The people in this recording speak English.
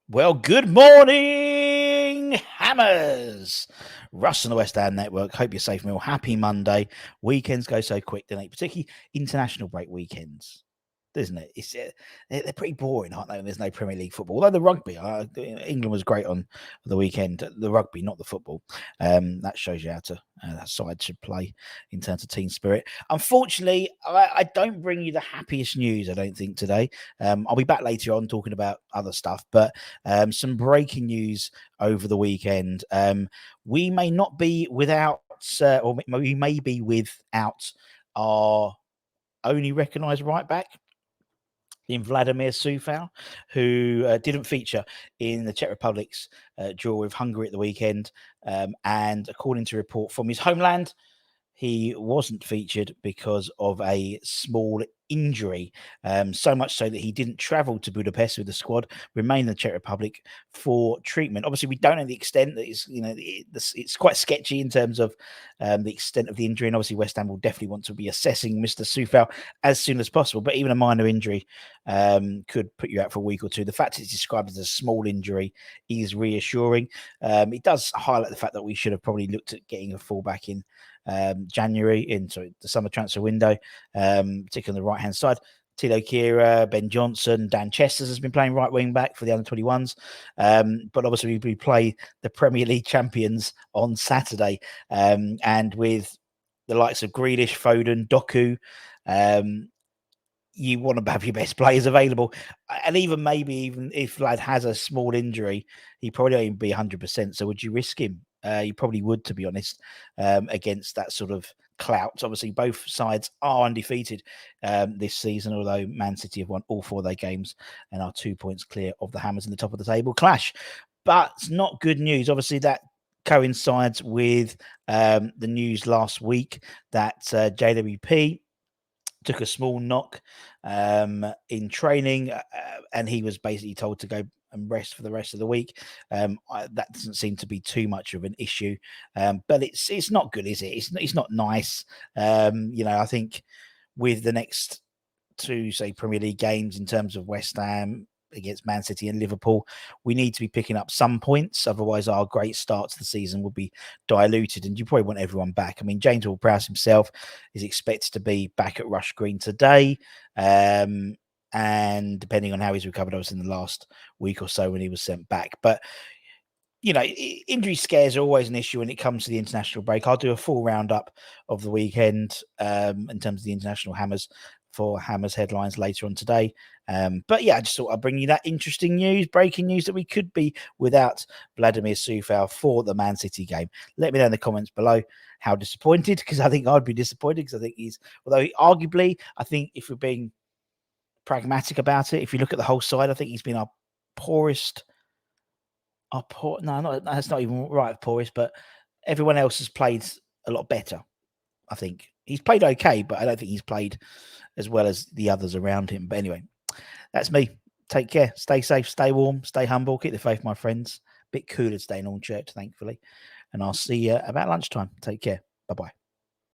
Well, good morning, Hammers. Russ on the West Ham Network. Hope you're safe, Mill. Happy Monday. Weekends go so quick, don't they? Particularly international break weekends, isn't it? They're pretty boring, aren't they? When there's no Premier League football. Although the rugby, England was great on the weekend. The rugby, not the football. That shows you how to that side should play in terms of team spirit. Unfortunately, I don't bring you the happiest news. I don't think today. I'll be back later on talking about other stuff, but some breaking news over the weekend. We may not be without, or we may be without our only recognised right back in Vladimir Coufal, who didn't feature in the Czech Republic's draw with Hungary at the weekend. And according to a report from his homeland, he wasn't featured because of a small injury, so much so that he didn't travel to Budapest with the squad, remain in the Czech Republic for treatment. Obviously, we don't know the extent that it's quite sketchy in terms of the extent of the injury, and obviously West Ham will definitely want to be assessing Mr. Coufal as soon as possible, but even a minor injury could put you out for a week or two. The fact it's described as a small injury is reassuring. It does highlight the fact that we should have probably looked at getting a fullback in January into the summer transfer window, particularly on the right hand side. Tilo Kira, Ben Johnson, Dan Chesters has been playing right wing back for the under 21s. But obviously, we play the Premier League champions on Saturday. And with the likes of Grealish, Foden, Doku, you want to have your best players available. And even if Lad has a small injury, he probably won't even be 100%. So would you risk him? You probably would, to be honest, against that sort of clout. Obviously, both sides are undefeated this season, although Man City have won all 4 of their games and are 2 points clear of the Hammers in the top of the table clash. But it's not good news. Obviously, that coincides with the news last week that JWP took a small knock in training, and he was basically told to go and rest for the rest of the week. That doesn't seem to be too much of an issue, but it's not good, is it? It's not nice. I think with the next 2, say, Premier League games in terms of West Ham against Man City and Liverpool, we need to be picking up some points. Otherwise, our great start to the season will be diluted, and you probably want everyone back. I mean, James Ward-Prowse himself is expected to be back at Rush Green today. And depending on how he's recovered, I was in the last week or so when he was sent back. But injury scares are always an issue when it comes to the international break. I'll do a full roundup of the weekend in terms of the international Hammers for Hammers headlines later on today. But yeah, I just thought I'd bring you that interesting news, breaking news that we could be without Vladimir Coufal for the Man City game. Let me know in the comments below how disappointed, because I think I'd be disappointed, because I think arguably, I think if we're being pragmatic about it, if you look at the whole side, I think he's been our poorest. That's not even right, poorest, but everyone else has played a lot better. I think he's played okay, but I don't think he's played as well as the others around him. But anyway, that's me. Take care. Stay safe. Stay warm. Stay humble. Keep the faith, my friends. Bit cooler today in Church, thankfully. And I'll see you about lunchtime. Take care. Bye-bye.